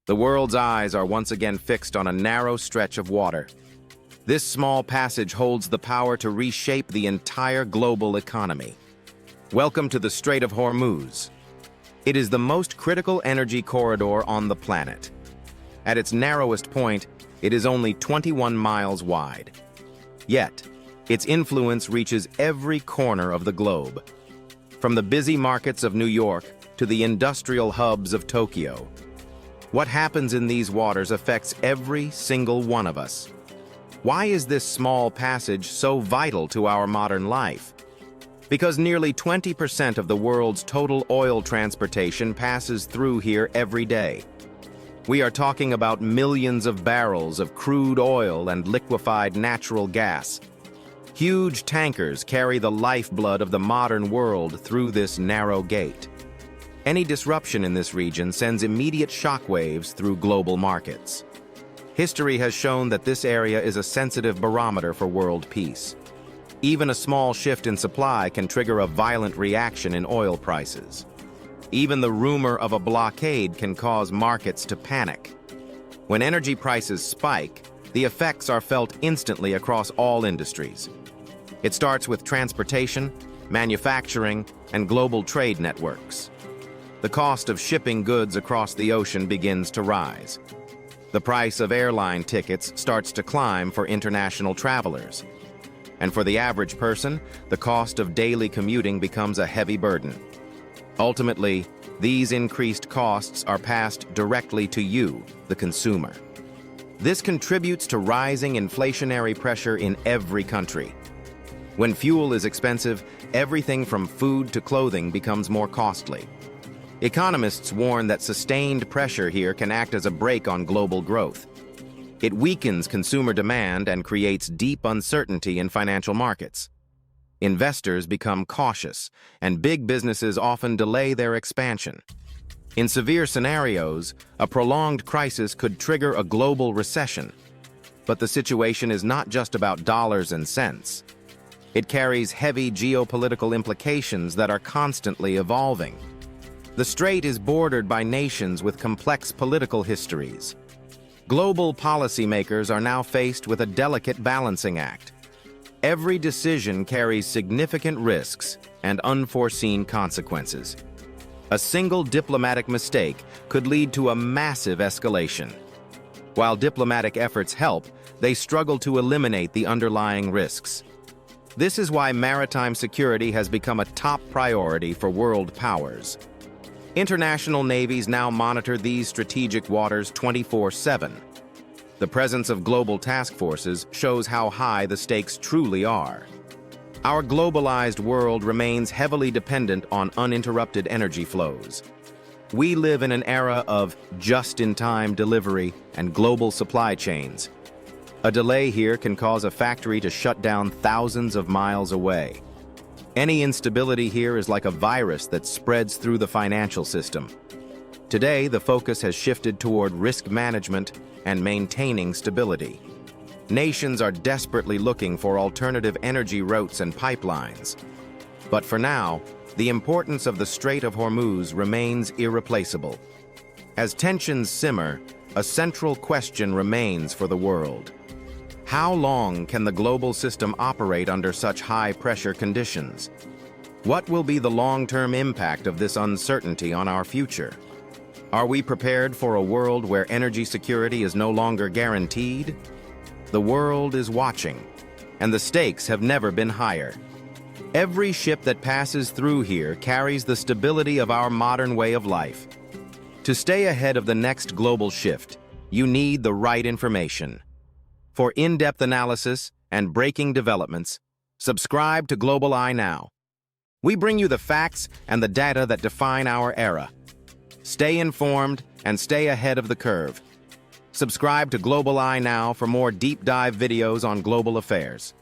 The world's eyes are once again fixed on a narrow stretch of water. This small passage holds the power to reshape the entire global economy. Welcome to the Strait of Hormuz. It is the most critical energy corridor on the planet. At its narrowest point, it is only 21 miles wide. Yet, its influence reaches every corner of the globe. From the busy markets of New York to the industrial hubs of Tokyo. What happens in these waters affects every single one of us. Why is this small passage so vital to our modern life? Because nearly 20% of the world's total oil transportation passes through here every day. We are talking about millions of barrels of crude oil and liquefied natural gas. Huge tankers carry the lifeblood of the modern world through this narrow gate. Any disruption in this region sends immediate shockwaves through global markets. History has shown that this area is a sensitive barometer for world peace. Even a small shift in supply can trigger a violent reaction in oil prices. Even the rumor of a blockade can cause markets to panic. When energy prices spike, the effects are felt instantly across all industries. It starts with transportation, manufacturing, and global trade networks. The cost of shipping goods across the ocean begins to rise. The price of airline tickets starts to climb for international travelers. And for the average person, the cost of daily commuting becomes a heavy burden. Ultimately, these increased costs are passed directly to you, the consumer. This contributes to rising inflationary pressure in every country. When fuel is expensive, everything from food to clothing becomes more costly. Economists warn that sustained pressure here can act as a brake on global growth. It weakens consumer demand and creates deep uncertainty in financial markets. Investors become cautious, and big businesses often delay their expansion. In severe scenarios, a prolonged crisis could trigger a global recession. But the situation is not just about dollars and cents. It carries heavy geopolitical implications that are constantly evolving. The strait is bordered by nations with complex political histories. Global policymakers are now faced with a delicate balancing act. Every decision carries significant risks and unforeseen consequences. A single diplomatic mistake could lead to a massive escalation. While diplomatic efforts help, they struggle to eliminate the underlying risks. This is why maritime security has become a top priority for world powers. International navies now monitor these strategic waters 24/7. The presence of global task forces shows how high the stakes truly are. Our globalized world remains heavily dependent on uninterrupted energy flows. We live in an era of just-in-time delivery and global supply chains. A delay here can cause a factory to shut down thousands of miles away. Any instability here is like a virus that spreads through the financial system. Today, the focus has shifted toward risk management and maintaining stability. Nations are desperately looking for alternative energy routes and pipelines. But for now, the importance of the Strait of Hormuz remains irreplaceable. As tensions simmer, a central question remains for the world. How long can the global system operate under such high-pressure conditions? What will be the long-term impact of this uncertainty on our future? Are we prepared for a world where energy security is no longer guaranteed? The world is watching, and the stakes have never been higher. Every ship that passes through here carries the stability of our modern way of life. To stay ahead of the next global shift, you need the right information. For in-depth analysis and breaking developments, subscribe to GlobalEyeNow. We bring you the facts and the data that define our era. Stay informed and stay ahead of the curve. Subscribe to GlobalEyeNow for more deep dive videos on global affairs.